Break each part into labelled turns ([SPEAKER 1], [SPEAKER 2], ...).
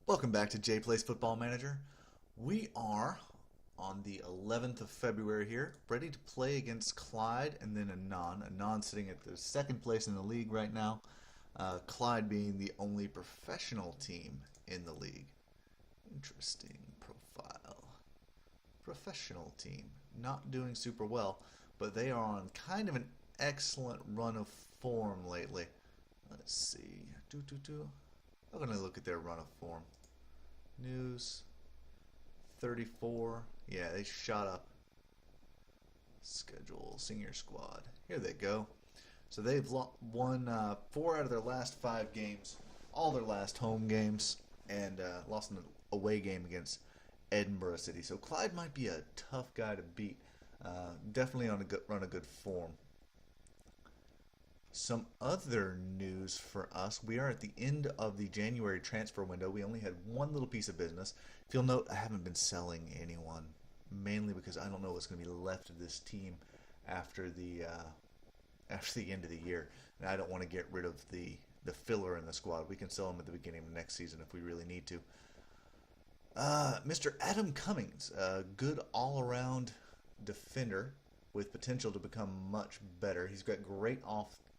[SPEAKER 1] Welcome back to Jay Plays Football Manager. We are on the 11th of February here, ready to play against Clyde and then Anon. Anon sitting at the second place in the league right now. Clyde being the only professional team in the league. Interesting profile. Professional team. Not doing super well, but they are on kind of an excellent run of form lately. Let's see. I'm going to look at their run of form. News 34. Yeah, they shot up. Schedule senior squad. Here they go. So they've won 4 out of their last 5 games, all their last home games, and lost an away game against Edinburgh City. So Clyde might be a tough guy to beat. Definitely on a good run of good form. Some other news for us. We are at the end of the January transfer window. We only had one little piece of business. If you'll note, I haven't been selling anyone, mainly because I don't know what's going to be left of this team after the end of the year, and I don't want to get rid of the filler in the squad. We can sell them at the beginning of next season if we really need to. Mr. Adam Cummings, a good all-around defender with potential to become much better. He's got great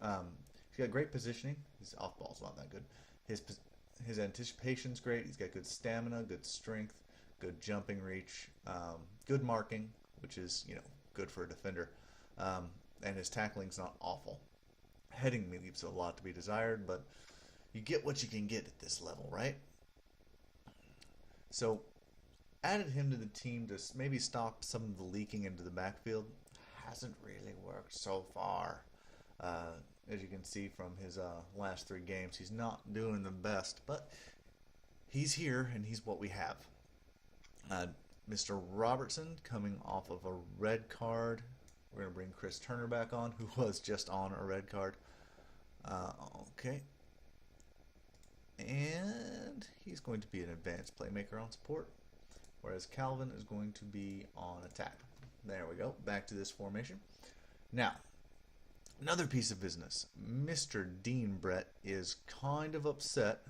[SPEAKER 1] he's got great positioning. His off ball's not that good. His anticipation's great. He's got good stamina, good strength, good jumping reach, good marking, which is good for a defender. And his tackling's not awful. Heading leaves a lot to be desired, but you get what you can get at this level, right? So added him to the team to maybe stop some of the leaking into the backfield. Hasn't really worked so far. As you can see from his last 3 games, he's not doing the best, but he's here and he's what we have. Mr. Robertson coming off of a red card. We're going to bring Chris Turner back on, who was just on a red card. Okay. And he's going to be an advanced playmaker on support, whereas Calvin is going to be on attack. There we go. Back to this formation. Now, another piece of business. Mr. Dean Brett is kind of upset.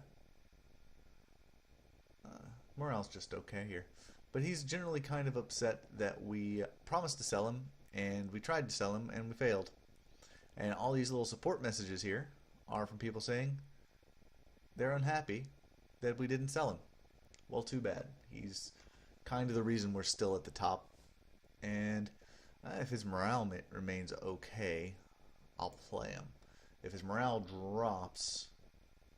[SPEAKER 1] Morale's just okay here. But he's generally kind of upset that we promised to sell him, and we tried to sell him, and we failed. And all these little support messages here are from people saying they're unhappy that we didn't sell him. Well, too bad. He's kind of the reason we're still at the top. And if his morale remains okay, I'll play him. If his morale drops,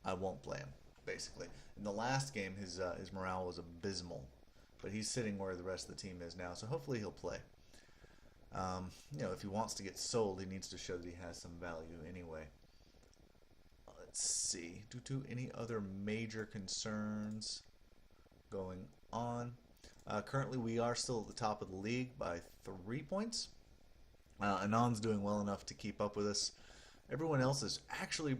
[SPEAKER 1] I won't play him, basically. In the last game, his morale was abysmal. But he's sitting where the rest of the team is now, so hopefully he'll play. If he wants to get sold, he needs to show that he has some value anyway. Let's see. Any other major concerns going on? Currently, we are still at the top of the league by 3 points. Anon's doing well enough to keep up with us. Everyone else is actually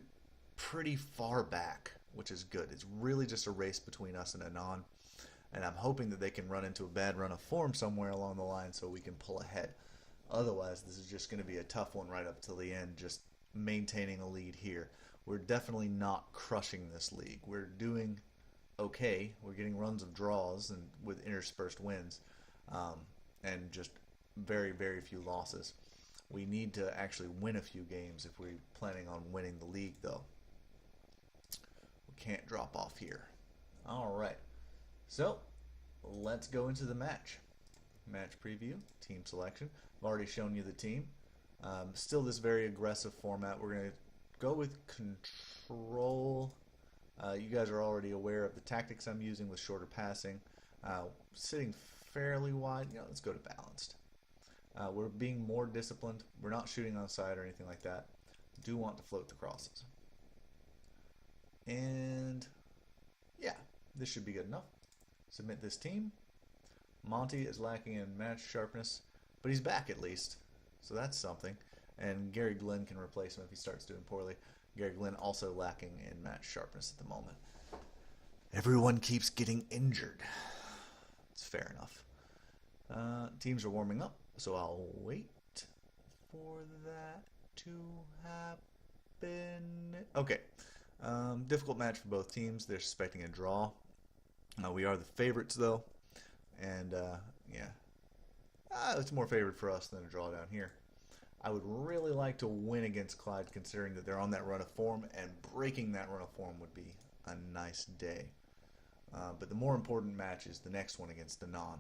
[SPEAKER 1] pretty far back, which is good. It's really just a race between us and Anon. And I'm hoping that they can run into a bad run of form somewhere along the line so we can pull ahead. Otherwise, this is just going to be a tough one right up till the end, just maintaining a lead here. We're definitely not crushing this league. We're doing okay. We're getting runs of draws and with interspersed wins, and just very, very few losses. We need to actually win a few games if we're planning on winning the league, though. We can't drop off here. All right. So, let's go into the match. Match preview, team selection. I've already shown you the team. Still this very aggressive format. We're going to go with control. You guys are already aware of the tactics I'm using with shorter passing. Sitting fairly wide. Let's go to balanced. We're being more disciplined. We're not shooting on the side or anything like that. Do want to float the crosses. And yeah, this should be good enough. Submit this team. Monty is lacking in match sharpness, but he's back at least, so that's something. And Gary Glenn can replace him if he starts doing poorly. Gary Glenn also lacking in match sharpness at the moment. Everyone keeps getting injured. It's fair enough. Teams are warming up, so I'll wait for that to happen. Okay. Difficult match for both teams. They're suspecting a draw. We are the favorites, though. And, yeah. It's more favored for us than a draw down here. I would really like to win against Clyde, considering that they're on that run of form, and breaking that run of form would be a nice day. But the more important match is the next one against the non.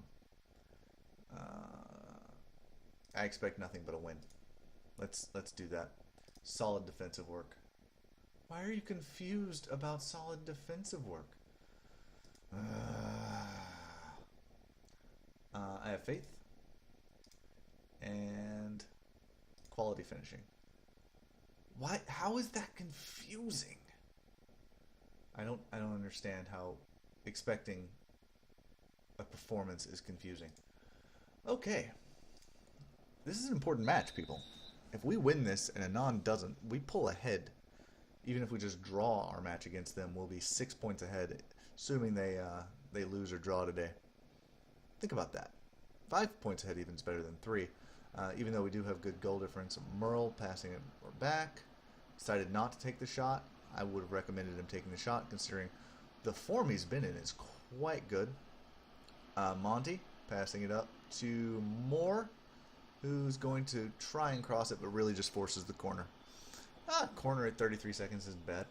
[SPEAKER 1] I expect nothing but a win. Let's do that. Solid defensive work. Why are you confused about solid defensive work? I have faith and quality finishing. Why? How is that confusing? I don't understand how expecting a performance is confusing. Okay. This is an important match, people. If we win this and Anon doesn't, we pull ahead. Even if we just draw our match against them, we'll be 6 points ahead, assuming they lose or draw today. Think about that. 5 points ahead even is better than 3. Even though we do have good goal difference. Merle passing it back. Decided not to take the shot. I would have recommended him taking the shot, considering the form he's been in is quite good. Monty passing it up to Moore, who's going to try and cross it, but really just forces the corner. Corner at 33 seconds isn't bad.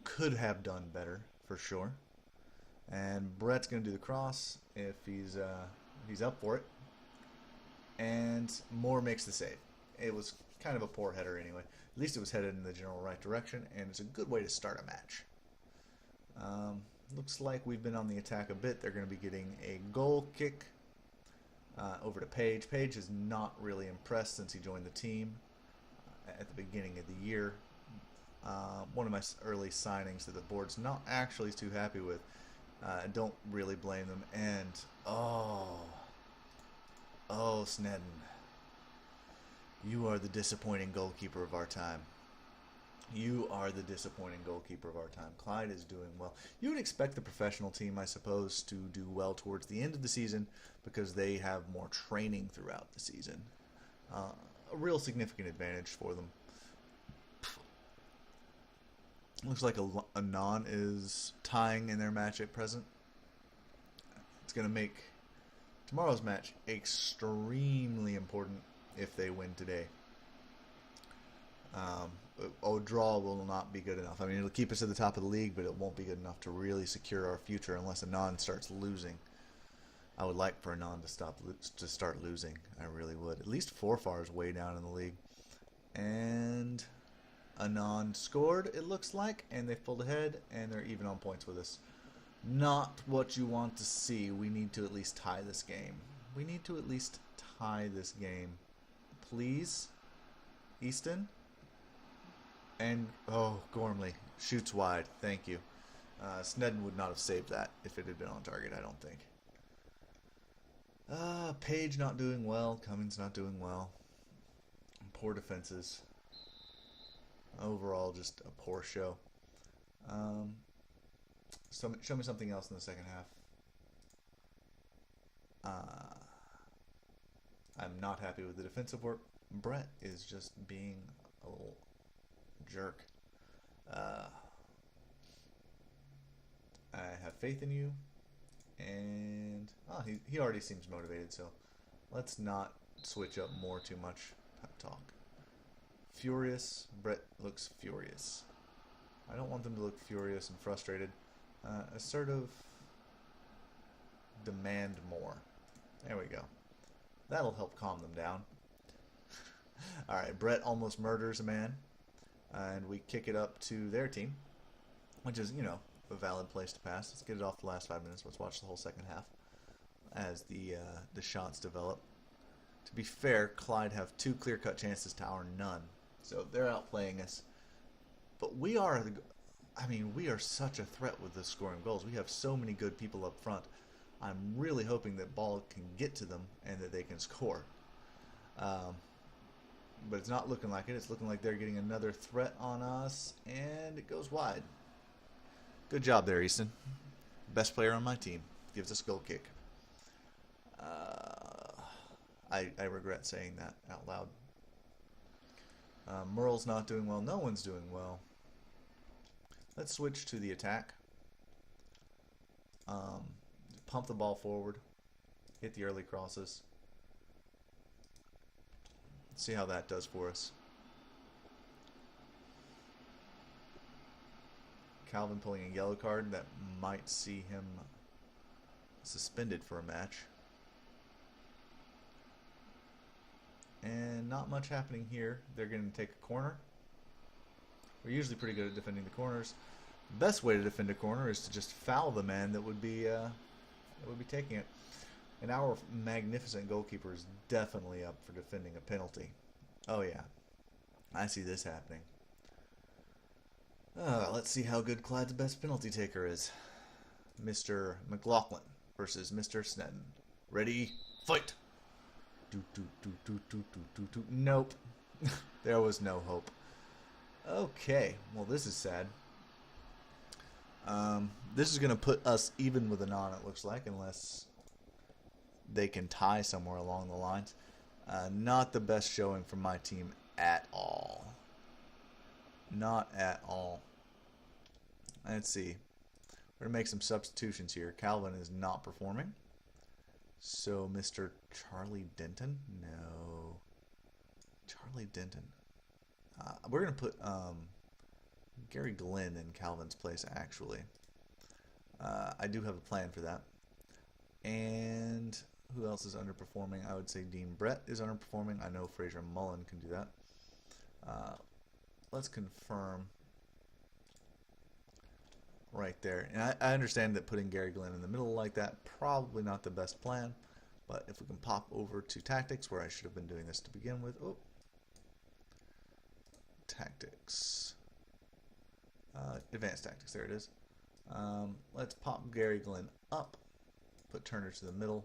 [SPEAKER 1] Could have done better, for sure. And Brett's going to do the cross if he's up for it. And Moore makes the save. It was kind of a poor header anyway. At least it was headed in the general right direction, and it's a good way to start a match. Looks like we've been on the attack a bit. They're going to be getting a goal kick over to Page. Page is not really impressed since he joined the team at the beginning of the year. One of my early signings that the board's not actually too happy with. I don't really blame them. And, oh, Snedden. You are the disappointing goalkeeper of our time. You are the disappointing goalkeeper of our time. Clyde is doing well. You would expect the professional team, I suppose, to do well towards the end of the season because they have more training throughout the season. A real significant advantage for them. Looks like Anon is tying in their match at present. It's going to make tomorrow's match extremely important if they win today. A draw will not be good enough. I mean, it'll keep us at the top of the league, but it won't be good enough to really secure our future unless Anon starts losing. I would like for Anon to start losing. I really would. At least Forfar is way down in the league. And Anon scored, it looks like, and they've pulled ahead, and they're even on points with us. Not what you want to see. We need to at least tie this game. We need to at least tie this game. Please, Easton. And, Gormley shoots wide. Thank you. Snedden would not have saved that if it had been on target, I don't think. Page not doing well. Cummins not doing well. Poor defenses. Overall, just a poor show. Show me something else in the second half. I'm not happy with the defensive work. Brett is just being a little jerk. I have faith in you, and he already seems motivated, so let's not switch up more too much. Pep talk. Furious. Brett looks furious. I don't want them to look furious and frustrated. Assertive. Demand more. There we go. That'll help calm them down. Alright, Brett almost murders a man. And we kick it up to their team, which is, a valid place to pass. Let's get it off the last 5 minutes. Let's watch the whole second half as the shots develop. To be fair, Clyde have 2 clear-cut chances to our none. So they're outplaying us. But we are such a threat with the scoring goals. We have so many good people up front. I'm really hoping that ball can get to them and that they can score. But it's not looking like it. It's looking like they're getting another threat on us, and it goes wide. Good job there, Easton. Best player on my team. Gives us a goal kick. I regret saying that out loud. Merle's not doing well. No one's doing well. Let's switch to the attack. Um, pump the ball forward, hit the early crosses. See how that does for us. Calvin pulling a yellow card that might see him suspended for a match. And not much happening here. They're going to take a corner. We're usually pretty good at defending the corners. The best way to defend a corner is to just foul the man that would be taking it. And our magnificent goalkeeper is definitely up for defending a penalty. Oh yeah, I see this happening. Let's see how good Clyde's best penalty taker is. Mr. McLaughlin versus Mr. Snedden. Ready, fight! Nope. There was no hope. Okay, well this is sad. This is going to put us even with Anon, it looks like, unless they can tie somewhere along the lines. Not the best showing from my team at all. Not at all. Let's see. We're going to make some substitutions here. Calvin is not performing. So, Mr. Charlie Denton? No. Charlie Denton. We're going to put Gary Glenn in Calvin's place, actually. I do have a plan for that. And who else is underperforming? I would say Dean Brett is underperforming. I know Fraser Mullen can do that. Let's confirm right there. And I understand that putting Gary Glenn in the middle like that, probably not the best plan. But if we can pop over to tactics, where I should have been doing this to begin with. Oh. Tactics. Advanced tactics, there it is. Let's pop Gary Glenn up. Put Turner to the middle.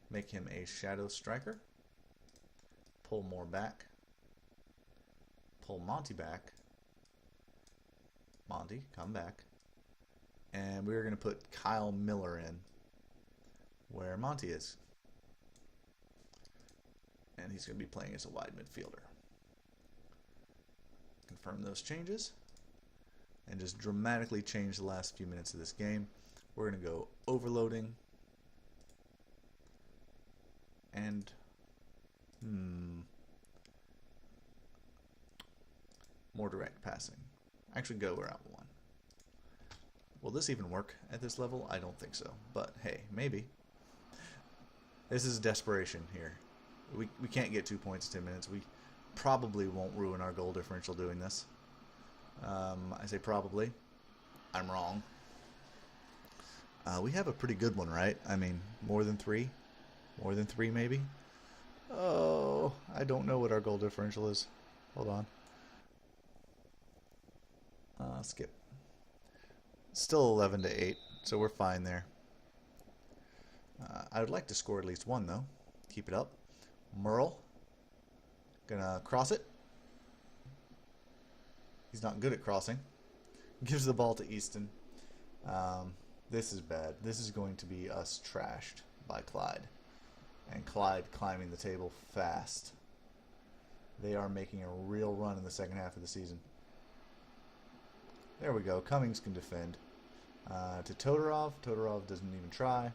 [SPEAKER 1] Make him a shadow striker. Pull Moore back. Pull Monty back. Monty, come back. And we're going to put Kyle Miller in where Monty is. And he's going to be playing as a wide midfielder. Confirm those changes. And just dramatically change the last few minutes of this game. We're going to go overloading. And more direct passing. Actually go route one. Will this even work at this level? I don't think so. But hey, maybe. This is desperation here. We can't get 2 points in 10 minutes. We probably won't ruin our goal differential doing this. I say probably. I'm wrong. We have a pretty good one, right? I mean, more than 3? More than 3 maybe? Oh, I don't know what our goal differential is. Hold on. Skip. Still 11 to 8, so we're fine there. I would like to score at least 1 though. Keep it up. Merle. Gonna cross it. He's not good at crossing. Gives the ball to Easton. This is bad. This is going to be us trashed by Clyde. And Clyde climbing the table fast. They are making a real run in the second half of the season. There we go. Cummings can defend. To Todorov. Todorov doesn't even try.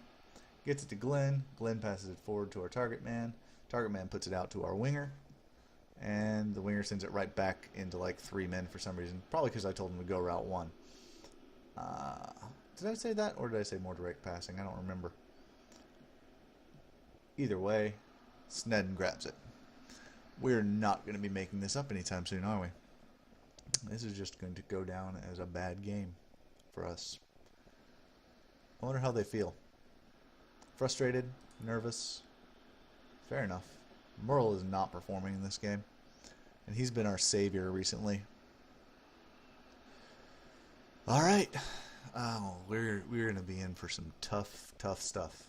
[SPEAKER 1] Gets it to Glenn. Glenn passes it forward to our target man. Target man puts it out to our winger. And the winger sends it right back into like 3 men for some reason. Probably because I told him to go route 1. Did I say that or did I say more direct passing? I don't remember. Either way, Snedden grabs it. We're not going to be making this up anytime soon, are we? This is just going to go down as a bad game for us. I wonder how they feel. Frustrated, nervous. Fair enough. Merle is not performing in this game, and he's been our savior recently. All right. Oh, we're going to be in for some tough stuff.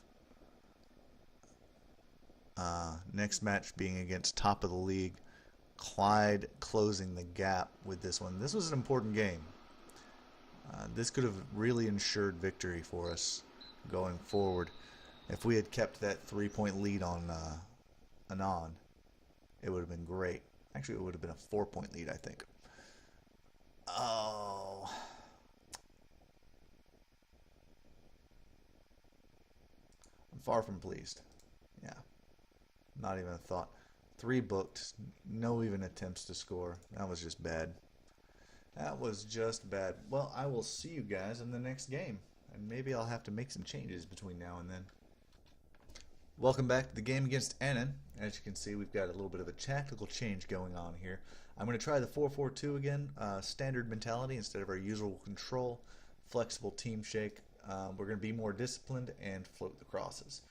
[SPEAKER 1] Next match being against top of the league. Clyde closing the gap with this one. This was an important game. This could have really ensured victory for us going forward. If we had kept that 3-point lead on Anon, it would have been great. Actually, it would have been a 4-point lead, I think. Oh. Far from pleased. Yeah. Not even a thought. 3 booked. No even attempts to score. That was just bad. That was just bad. Well, I will see you guys in the next game. And maybe I'll have to make some changes between now and then. Welcome back to the game against Annan. As you can see, we've got a little bit of a tactical change going on here. I'm going to try the 4-4-2 again. Standard mentality instead of our usual control. Flexible team shake. We're going to be more disciplined and float the crosses.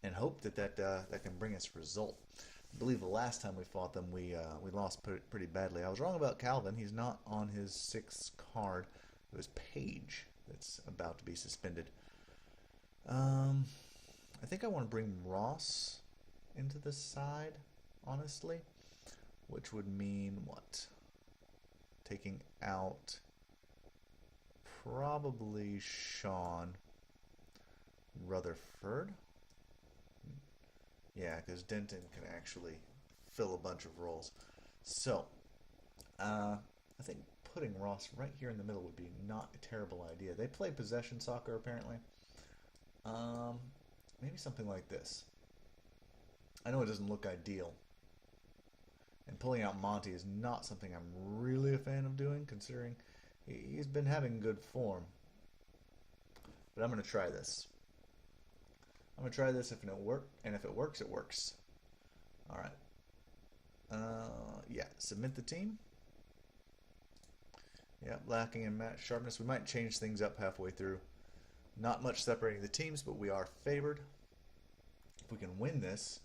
[SPEAKER 1] And hope that can bring us result. I believe the last time we fought them, we lost pretty badly. I was wrong about Calvin. He's not on his 6th card. It was Page that's about to be suspended. I think I want to bring Ross into the side, honestly, which would mean what? Taking out probably Sean Rutherford. Yeah, because Denton can actually fill a bunch of roles. So, I think putting Ross right here in the middle would be not a terrible idea. They play possession soccer, apparently. Maybe something like this. I know it doesn't look ideal. And pulling out Monty is not something I'm really a fan of doing, considering he's been having good form. But I'm going to try this. I'm going to try this if it works, and if it works, it works. Alright. Yeah, submit the team. Yeah, lacking in match sharpness. We might change things up halfway through. Not much separating the teams, but we are favored. If we can win this,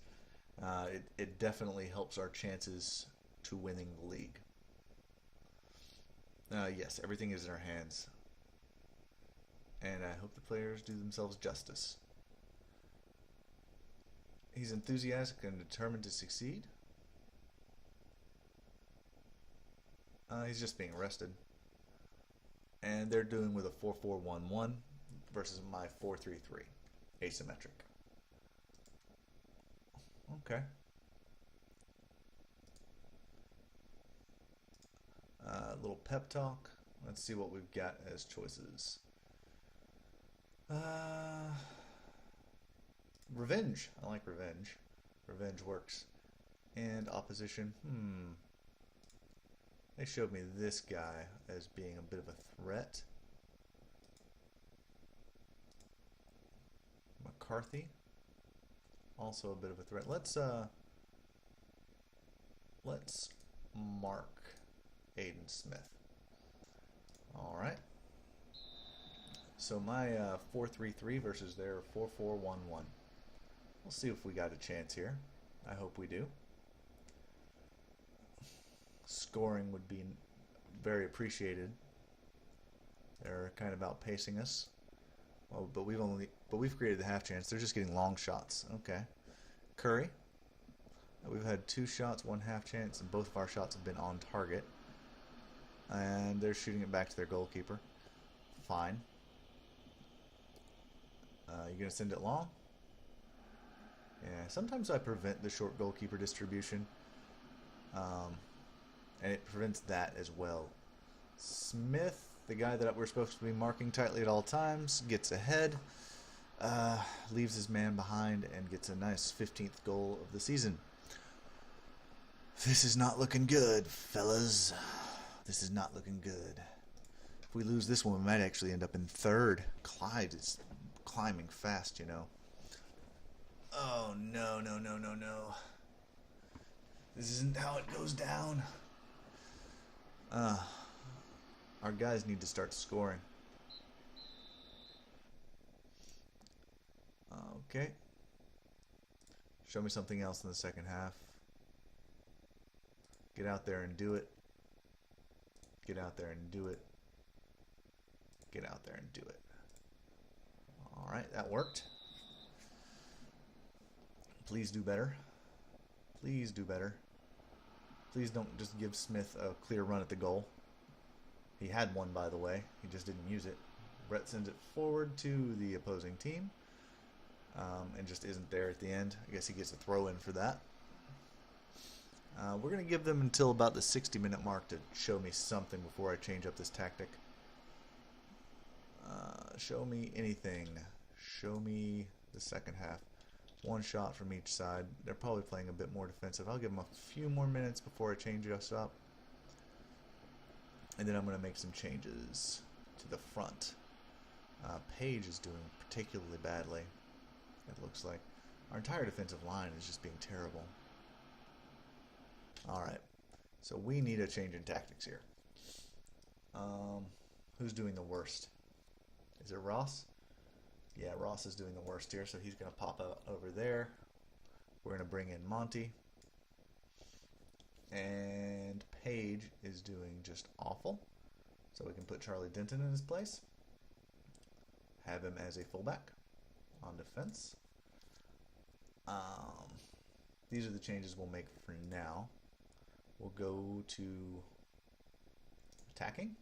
[SPEAKER 1] it definitely helps our chances to winning the league. Yes, everything is in our hands. And I hope the players do themselves justice. He's enthusiastic and determined to succeed. He's just being rested. And they're doing with a 4-4-1-1 versus my 4-3-3. Asymmetric. Okay. Little pep talk. Let's see what we've got as choices. Revenge. I like revenge. Revenge works. And opposition. They showed me this guy as being a bit of a threat. McCarthy. Also a bit of a threat. Let's mark Aiden Smith. Alright. So my 4-3-3 versus their 4-4-1-1. We'll see if we got a chance here. I hope we do. Scoring would be very appreciated. They're kind of outpacing us. Well, but we've created the half chance. They're just getting long shots. Okay. Curry. We've had 2 shots, 1 half chance, and both of our shots have been on target. And they're shooting it back to their goalkeeper. Fine. You gonna send it long? Yeah, sometimes I prevent the short goalkeeper distribution. And it prevents that as well. Smith, the guy that we're supposed to be marking tightly at all times, gets ahead, leaves his man behind, and gets a nice 15th goal of the season. This is not looking good, fellas. This is not looking good. If we lose this one, we might actually end up in 3rd. Clyde is climbing fast, you know. Oh, no, no, no, no, no. This isn't how it goes down. Our guys need to start scoring. Okay. Show me something else in the second half. Get out there and do it. Get out there and do it. Get out there and do it. Alright, that worked. Please do better. Please do better. Please don't just give Smith a clear run at the goal. He had one, by the way. He just didn't use it. Brett sends it forward to the opposing team. And just isn't there at the end. I guess he gets a throw in for that. We're going to give them until about the 60-minute mark to show me something before I change up this tactic. Show me anything. Show me the second half. One shot from each side. They're probably playing a bit more defensive. I'll give them a few more minutes before I change us up. And then I'm going to make some changes to the front. Page is doing particularly badly, it looks like. Our entire defensive line is just being terrible. Alright, so we need a change in tactics here. Who's doing the worst? Is it Ross? Yeah, Ross is doing the worst here, so he's going to pop out over there. We're going to bring in Monty. And Page is doing just awful. So we can put Charlie Denton in his place. Have him as a fullback on defense. These are the changes we'll make for now. We'll go to attacking.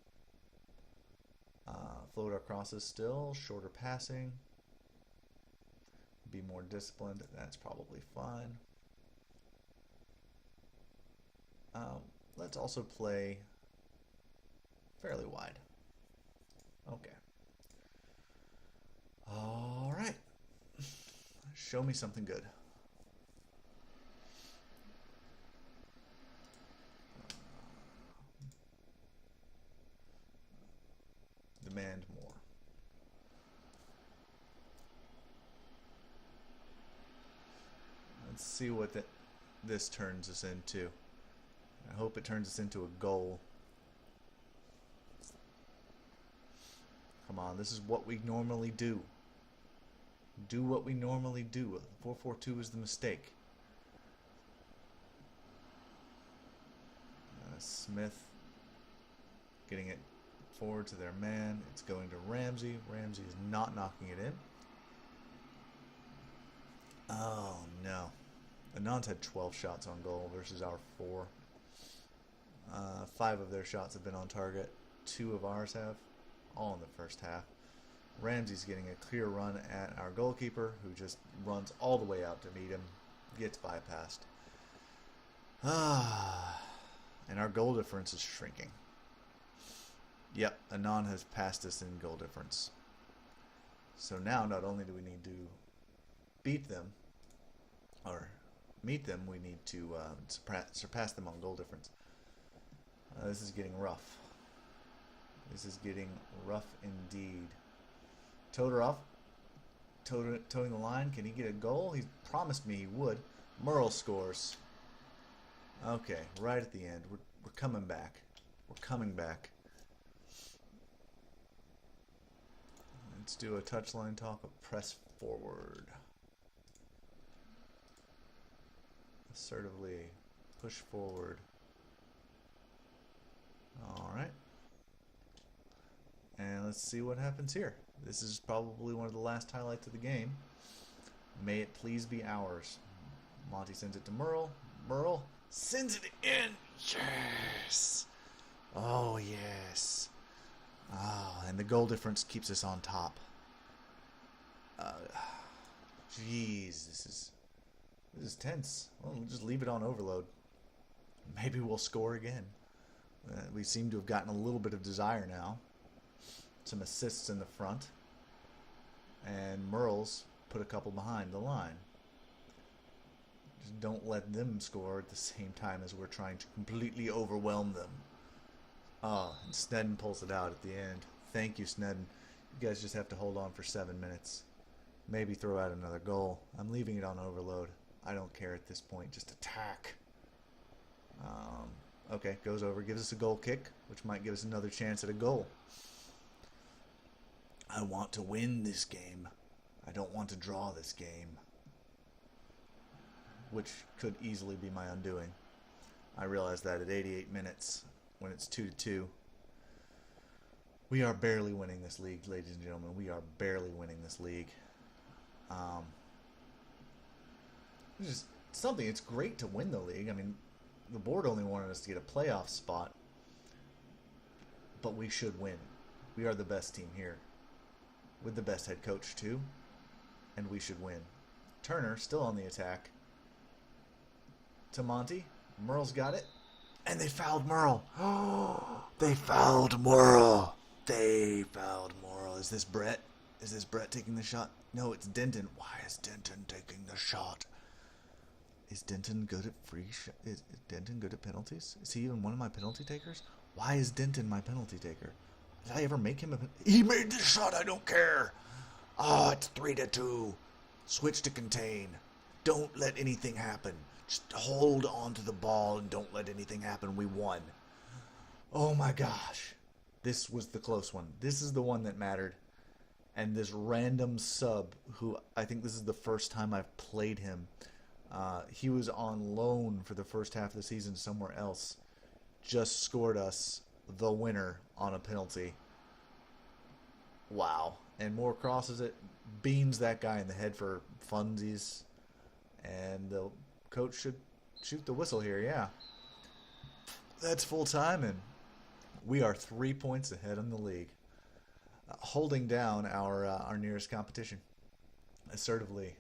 [SPEAKER 1] Float our crosses still. Shorter passing. Be more disciplined. That's probably fine. Let's also play fairly wide. Okay. All right. Show me something good. Demand more. Let's see what this turns us into. I hope it turns us into a goal. Come on, this is what we normally do. Do what we normally do. 4-4-2 is the mistake. Smith getting it forward to their man. It's going to Ramsey. Ramsey is not knocking it in. Oh, no. Anand's had 12 shots on goal versus our 4. 5 of their shots have been on target. 2 of ours have. All in the first half. Ramsey's getting a clear run at our goalkeeper, who just runs all the way out to meet him. Gets bypassed. And our goal difference is shrinking. Yep, Anand has passed us in goal difference. So now, not only do we need to beat them, or meet them, we need to surpass them on goal difference. This is getting rough. This is getting rough indeed. Todorov, toting the line. Can he get a goal? He promised me he would. Merle scores. Okay, right at the end. We're coming back. We're coming back. Let's do a touchline talk of press forward. Assertively push forward. All right. And let's see what happens here. This is probably one of the last highlights of the game. May it please be ours. Monty sends it to Merle. Merle sends it in. Yes. Oh, yes. Oh, and the goal difference keeps us on top. Jeez, this is tense. Well, we'll just leave it on overload. Maybe we'll score again. We seem to have gotten a little bit of desire now. Some assists in the front. And Merle's put a couple behind the line. Just don't let them score at the same time as we're trying to completely overwhelm them. Oh, and Snedden pulls it out at the end. Thank you, Snedden. You guys just have to hold on for 7 minutes. Maybe throw out another goal. I'm leaving it on overload. I don't care at this point. Just attack. Okay, goes over. Gives us a goal kick, which might give us another chance at a goal. I want to win this game. I don't want to draw this game. Which could easily be my undoing. I realize that at 88 minutes, when it's 2-2, we are barely winning this league, ladies and gentlemen. We are barely winning this league. It's just something. It's great to win the league. I mean, the board only wanted us to get a playoff spot, but we should win. We are the best team here, with the best head coach too, and we should win. Turner still on the attack. To Monty. Merle's got it. And they fouled Merle. Oh, they fouled Merle. They fouled Merle. Is this Brett? Is this Brett taking the shot? No, it's Denton. Why is Denton taking the shot? Is Denton good at is Denton good at penalties? Is he even one of my penalty takers? Why is Denton my penalty taker? Did I ever make him He made the shot, I don't care! Oh, it's 3-2. Switch to contain. Don't let anything happen. Just hold on to the ball and don't let anything happen. We won. Oh my gosh. This was the close one. This is the one that mattered. And this random sub, who I think this is the first time I've played him, he was on loan for the first half of the season somewhere else, just scored us the winner on a penalty. Wow. And Moore crosses it, beams that guy in the head for funsies, and the coach should shoot the whistle here, yeah. That's full time, and we are 3 points ahead in the league, holding down our nearest competition assertively.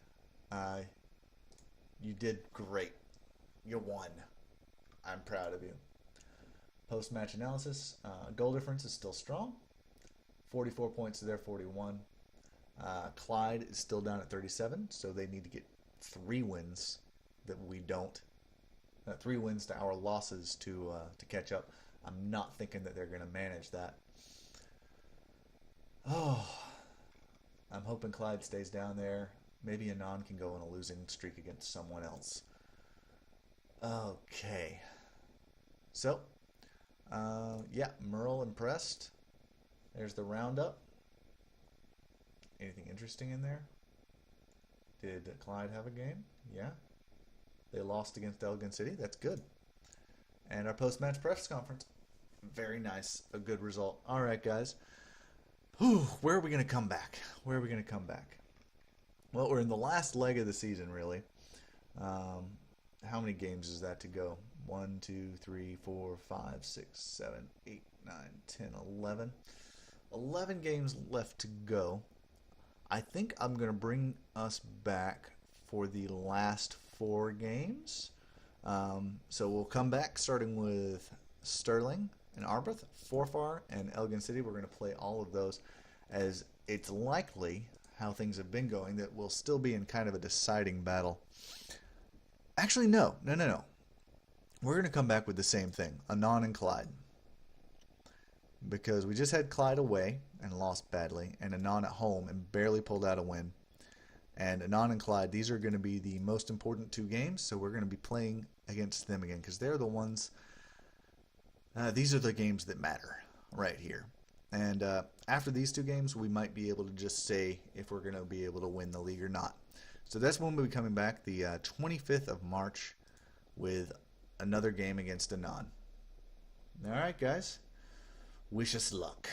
[SPEAKER 1] You did great. You won. I'm proud of you. Post-match analysis. Goal difference is still strong. 44 points to their 41. Clyde is still down at 37, so they need to get 3 wins that we don't. 3 wins to our losses to catch up. I'm not thinking that they're going to manage that. Oh, I'm hoping Clyde stays down there. Maybe Anand can go on a losing streak against someone else. Okay. So, yeah, Merle impressed. There's the roundup. Anything interesting in there? Did Clyde have a game? Yeah. They lost against Elgin City. That's good. And our post-match press conference. Very nice. A good result. All right, guys. Whew, where are we going to come back? Where are we going to come back? Well, we're in the last leg of the season, really. How many games is that to go? 1, 2, 3, 4, 5, 6, 7, 8, 9, 10, 11. 11 games left to go. I think I'm going to bring us back for the last 4 games. So we'll come back starting with Sterling and Arbroath, Forfar, and Elgin City. We're going to play all of those, as it's likely, how things have been going, that we'll still be in kind of a deciding battle. Actually, no. We're going to come back with the same thing, Anand and Clyde. Because we just had Clyde away and lost badly, and Anand at home and barely pulled out a win. And Anand and Clyde, these are going to be the most important 2 games, so we're going to be playing against them again, because they're the ones, these are the games that matter right here. And after these 2 games, we might be able to just say if we're going to be able to win the league or not. So that's when we'll be coming back, the 25th of March, with another game against Anand. All right, guys. Wish us luck.